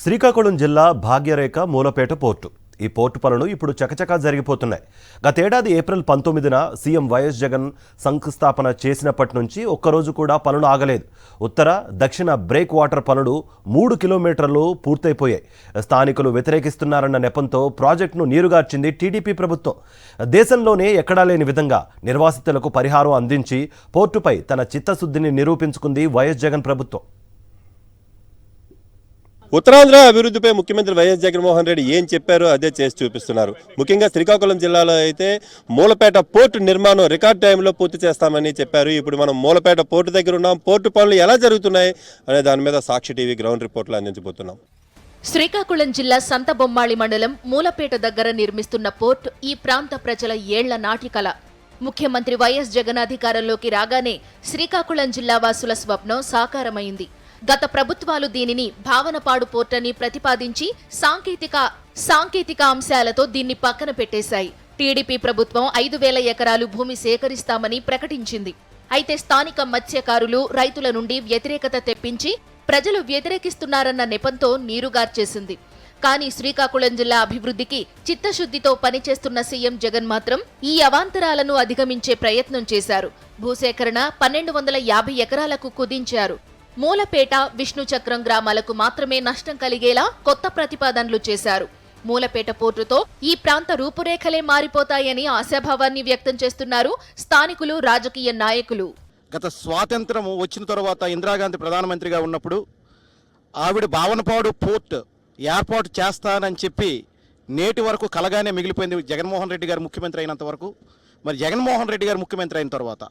శ్రీకాకుళం జిల్లా భాగ్యరేఖ మూలపేట పోర్టు. ఈ పోర్టు పనులు ఇప్పుడు చకచకా జరిగిపోతున్నాయి. గతేడాది ఏప్రిల్ 19న సీఎం వైఎస్ జగన్ శంకుస్థాపన చేసినప్పటి నుంచి ఒక్కరోజు కూడా పనులు ఆగలేదు. ఉత్తర దక్షిణ బ్రేక్ వాటర్ పనులు 3 కిలోమీటర్లు పూర్తయిపోయాయి. స్థానికులు వ్యతిరేకిస్తున్నారన్న నెపంతో ప్రాజెక్టును నీరుగార్చింది టీడీపీ ప్రభుత్వం. దేశంలోనే ఎక్కడా లేని విధంగా నిర్వాసితులకు పరిహారం అందించి పోర్టుపై తన చిత్తశుద్ధిని నిరూపించుకుంది వైఎస్ జగన్ ప్రభుత్వం. ఉత్తరాంధ్ర అభివృద్ధిపై ముఖ్యమంత్రి వైఎస్ జగన్మోహన్ రెడ్డి ఏం చెప్పారో అదే చేసి చూపిస్తున్నారు. ముఖ్యంగా శ్రీకాకుళం జిల్లాలో అయితే మూలపేట పోర్టు నిర్మాణం రికార్డ్ టైంలో పూర్తి చేస్తామని చెప్పారు. ఇప్పుడు మనం మూలపేట పోర్టు దగ్గర ఉన్నాం. పోర్టు పనులు ఎలా జరుగుతున్నాయి అనే దాని మీద సాక్షి టీవీ గ్రౌండ్ రిపోర్ట్లు అందించబోతున్నాం. శ్రీకాకుళం జిల్లా సంతబొమ్మాళి మండలం మూలపేట దగ్గర నిర్మిస్తున్న పోర్టు ఈ ప్రాంత ప్రజల ఏళ్ల నాటి కల. ముఖ్యమంత్రి వైఎస్ జగన్ అధికారంలోకి రాగానే శ్రీకాకుళం జిల్లా వాసుల స్వప్నం సాకారమైంది. గత ప్రభుత్వాలు దీనిని భావనపాడు పోర్టని ప్రతిపాదించి సాంకేతిక అంశాలతో దీన్ని పక్కన పెట్టేశాయి. టీడీపీ ప్రభుత్వం 5,000 ఎకరాలు భూమి సేకరిస్తామని ప్రకటించింది. అయితే స్థానిక మత్స్యకారులు, రైతుల నుండి వ్యతిరేకత తెప్పించి ప్రజలు వ్యతిరేకిస్తున్నారన్న నెపంతో నీరుగార్చేసింది. కానీ శ్రీకాకుళం జిల్లా అభివృద్ధికి చిత్తశుద్ధితో పనిచేస్తున్న సీఎం జగన్ మాత్రం ఈ అవాంతరాలను అధిగమించే ప్రయత్నం చేశారు. భూసేకరణ 1,250 ఎకరాలకు కుదించారు. మూలపేట, విష్ణుచక్రం గ్రామాలకు మాత్రమే నష్టం కలిగేలా కొత్త ప్రతిపాదనలు చేశారు. మూలపేట పోర్టుతో ఈ ప్రాంత రూపురేఖలే మారిపోతాయని ఆశాభావాన్ని వ్యక్తం చేస్తున్నారు స్థానికులు, రాజకీయ నాయకులు. గత స్వాతంత్రం వచ్చిన తర్వాత ఇందిరాగాంధీ ప్రధానమంత్రిగా ఉన్నప్పుడు ఆవిడ భావనపాడు పోర్ట్ ఏర్పాటు చేస్తానని చెప్పి నేటి వరకు కలగానే మిగిలిపోయింది. జగన్మోహన్ రెడ్డి గారు ముఖ్యమంత్రి అయినంత వరకు. మరి జగన్మోహన్ రెడ్డి గారు ముఖ్యమంత్రి అయిన తర్వాత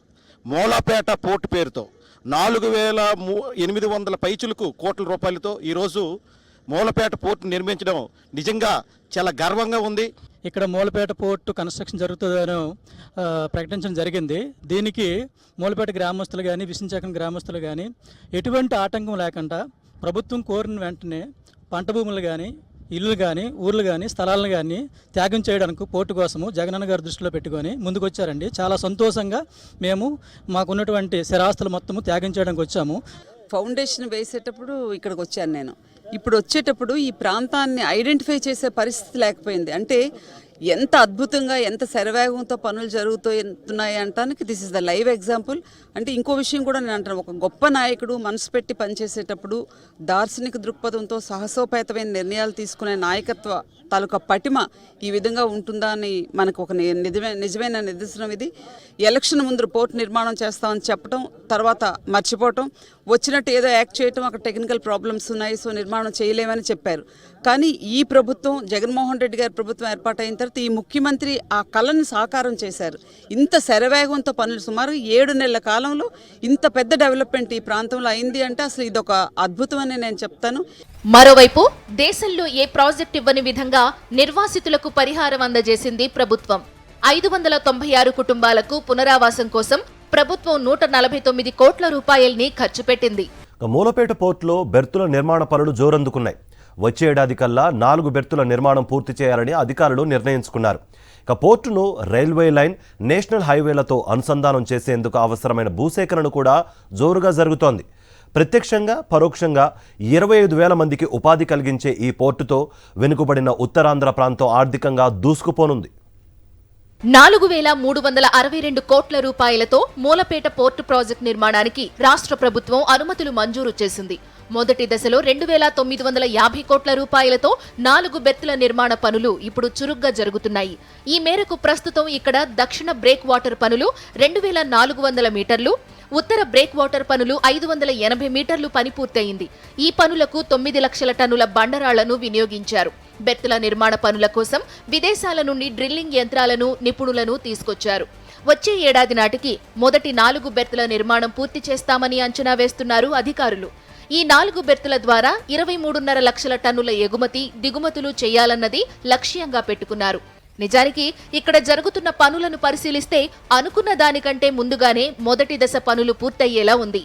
మూలపేట పోర్టు పేరుతో 4,800 పైచులకు కోట్ల రూపాయలతో ఈరోజు మూలపేట పోర్టు నిర్మించడం నిజంగా చాలా గర్వంగా ఉంది. ఇక్కడ మూలపేట పోర్టు కన్స్ట్రక్షన్ జరుగుతుందని ప్రకటించడం జరిగింది. దీనికి మూలపేట గ్రామస్తులు కానీ, విష్ణుచక్రం గ్రామస్తులు కానీ ఎటువంటి ఆటంకం లేకుండా ప్రభుత్వం కోరిన వెంటనే పంట భూములు కానీ, ఇల్లు కానీ, ఊర్లు కానీ, స్థలాలను కానీ త్యాగం చేయడానికి పోర్టు కోసము జగనన్న గారు దృష్టిలో పెట్టుకొని ముందుకొచ్చారండి. చాలా సంతోషంగా మేము మాకున్నటువంటి స్థిరాస్తులు మొత్తము త్యాగం చేయడానికి వచ్చాము. ఫౌండేషన్ వేసేటప్పుడు ఇక్కడికి వచ్చాను నేను. ఇప్పుడు వచ్చేటప్పుడు ఈ ప్రాంతాన్ని ఐడెంటిఫై చేసే పరిస్థితి లేకపోయింది. అంటే ఎంత అద్భుతంగా, ఎంత శరవేగంతో పనులు జరుగుతున్నాయి అంటానికి this is the live example. అంటే ఇంకో విషయం కూడా నేను అంటాను, ఒక గొప్ప నాయకుడు మనసు పెట్టి పనిచేసేటప్పుడు దార్శనిక దృక్పథంతో సాహసోపేతమైన నిర్ణయాలు తీసుకునే నాయకత్వ తాలూకా పటిమ ఈ విధంగా ఉంటుందా అని మనకు ఒక నిజమైన నిదర్శనం ఇది. ఎలక్షన్ ముందు పోర్టు నిర్మాణం చేస్తామని చెప్పడం, తర్వాత మర్చిపోవటం, వచ్చినట్టు ఏదో యాక్ట్ చేయటం, అక్కడ టెక్నికల్ ప్రాబ్లమ్స్ ఉన్నాయి సో నిర్మాణం చేయలేమని చెప్పారు. కానీ ఈ ప్రభుత్వం, జగన్మోహన్ రెడ్డి గారి ప్రభుత్వం ఏర్పాటైన తర్వాత ఈ ముఖ్యమంత్రి ఆ కళను సాకారం చేశారు. ఇంత శరవేగంతో పనులు సుమారు 7 నెలల కాలంలో ఇంత పెద్ద డెవలప్మెంట్ ఈ ప్రాంతంలో అయింది అంటే అసలు ఇదొక అద్భుతం అని నేను చెప్తాను. మరోవైపు దేశంలో ఏ ప్రాజెక్ట్ ఇవ్వని విధంగా నిర్వాసితులకు పరిహారం అందజేసింది ప్రభుత్వం. 596 కుటుంబాలకు పునరావాసం కోసం ప్రభుత్వం 149 కోట్ల రూపాయల్ని ఖర్చు పెట్టింది. మూలపేట పోర్టులో బెర్తుల నిర్మాణ పనులు జోరందుకున్నాయి. వచ్చే ఏడాది కల్లా 4 బెర్తుల నిర్మాణం పూర్తి చేయాలని అధికారులు నిర్ణయించుకున్నారు. ఇక పోర్టును రైల్వే లైన్, నేషనల్ హైవేలతో అనుసంధానం చేసేందుకు అవసరమైన భూసేకరణ కూడా జోరుగా జరుగుతోంది. ప్రత్యక్షంగా, పరోక్షంగా 25,000 మందికి ఉపాధి కలిగించే ఈ పోర్టుతో వెనుకబడిన ఉత్తరాంధ్ర ప్రాంతం ఆర్థికంగా దూసుకుపోనుంది. 4,362 కోట్ల రూపాయలతో మూలపేట పోర్టు ప్రాజెక్టు నిర్మాణానికి రాష్ట్ర ప్రభుత్వం అనుమతులు మంజూరు చేసింది. మొదటి దశలో 2,950 కోట్ల రూపాయలతో 4 బెర్తుల నిర్మాణ పనులు ఇప్పుడు చురుగ్గా జరుగుతున్నాయి. ఈ మేరకు ప్రస్తుతం ఇక్కడ దక్షిణ బ్రేక్ వాటర్ పనులు 2,400 మీటర్లు, ఉత్తర బ్రేక్ వాటర్ పనులు 580 మీటర్లు పని పూర్తయింది. ఈ పనులకు 9 లక్షల టన్నుల బండరాళ్లను వినియోగించారు. బెర్తుల నిర్మాణ పనుల కోసం విదేశాల నుండి డ్రిల్లింగ్ యంత్రాలను, నిపుణులను తీసుకొచ్చారు. వచ్చే ఏడాది నాటికి మొదటి 4 బెర్తుల నిర్మాణం పూర్తి చేస్తామని అంచనా వేస్తున్నారు అధికారులు. ఈ 4 బెర్తుల ద్వారా 23.5 లక్షల టన్నుల ఎగుమతి, దిగుమతులు చేయాలన్నది లక్ష్యంగా పెట్టుకున్నారు. నిజానికి ఇక్కడ జరుగుతున్న పనులను పరిశీలిస్తే అనుకున్న దానికంటే ముందుగానే మొదటి దశ పనులు పూర్తయ్యేలా ఉంది.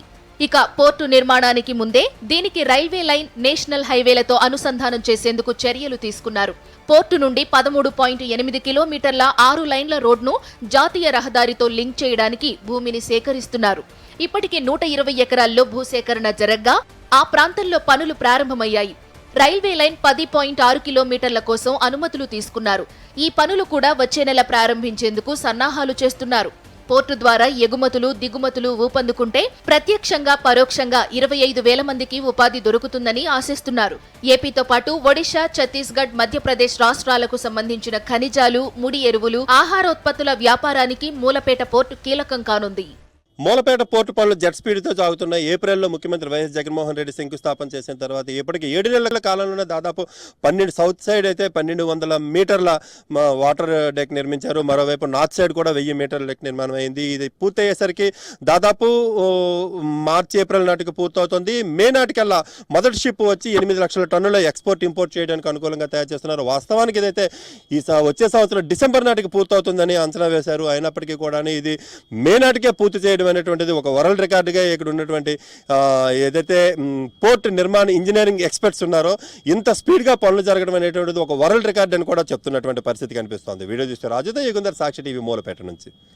ఇక పోర్టు నిర్మాణానికి ముందే దీనికి రైల్వే లైన్, నేషనల్ హైవేలతో అనుసంధానం చేసేందుకు చర్యలు తీసుకున్నారు. పోర్టు నుండి 13.8 కిలోమీటర్ల 6 లైన్ల రోడ్ను జాతీయ రహదారితో లింక్ చేయడానికి భూమిని సేకరిస్తున్నారు. ఇప్పటికే 120 ఎకరాల్లో భూసేకరణ జరగ్గా ఆ ప్రాంతంలో పనులు ప్రారంభమయ్యాయి. రైల్వే లైన్ 10.6 కిలోమీటర్ల కోసం అనుమతులు తీసుకున్నారు. ఈ పనులు కూడా వచ్చే నెల ప్రారంభించేందుకు సన్నాహాలు చేస్తున్నారు. పోర్టు ద్వారా ఎగుమతులు దిగుమతులు ఊపందుకుంటే ప్రత్యక్షంగా పరోక్షంగా 25,000 మందికి ఉపాధి దొరుకుతుందని ఆశిస్తున్నారు. ఏపీతో పాటు ఒడిశా, ఛత్తీస్గఢ్, మధ్యప్రదేశ్ రాష్ట్రాలకు సంబంధించిన ఖనిజాలు, ముడి ఎరువులు, ఆహారోత్పత్తుల వ్యాపారానికి మూలపేట పోర్టు కీలకం కానుంది. మూలపేట పోర్టు పనులు జెట్ స్పీడ్తో సాగుతున్నాయి. ఏప్రిల్లో ముఖ్యమంత్రి వైఎస్ జగన్మోహన్ రెడ్డి శంకుస్థాపన చేసిన తర్వాత ఇప్పటికి 7 నెలల కాలంలోనే దాదాపు 12 సౌత్ సైడ్ అయితే 1200 మీటర్ల వాటర్ డెక్ నిర్మించారు. మరోవైపు నార్త్ సైడ్ కూడా 1000 మీటర్ల డెక్ నిర్మాణం అయింది. ఇది పూర్తయ్యేసరికి దాదాపు మార్చి ఏప్రిల్ నాటికి పూర్తవుతుంది. మే నాటికల్లా మొదటి షిప్ వచ్చి 8 లక్షల టన్నుల ఎక్స్పోర్ట్ ఇంపోర్ట్ చేయడానికి అనుకూలంగా తయారు చేస్తున్నారు. వాస్తవానికి ఇదైతే వచ్చే సంవత్సరం డిసెంబర్ నాటికి పూర్తవుతుందని అంచనా వేశారు. అయినప్పటికీ కూడా ఇది మే నాటికే పూర్తి చేయడం అనేటువంటిది ఒక వరల్డ్ రికార్డుగా ఇక్కడ ఉన్నటువంటి ఏదైతే పోర్ట్ నిర్మాణ ఇంజనీరింగ్ ఎక్స్పర్ట్స్ ఉన్నారో ఇంత స్పీడ్గా పనులు జరగడం అనేటువంటిది ఒక వరల్డ్ రికార్డ్ అని కూడా చెప్తున్నటువంటి పరిస్థితి కనిపిస్తోంది. వీడియో చూస్తే రాజుతో యుగుందర్, సాక్షి టీవీ, మూలపేట నుంచి.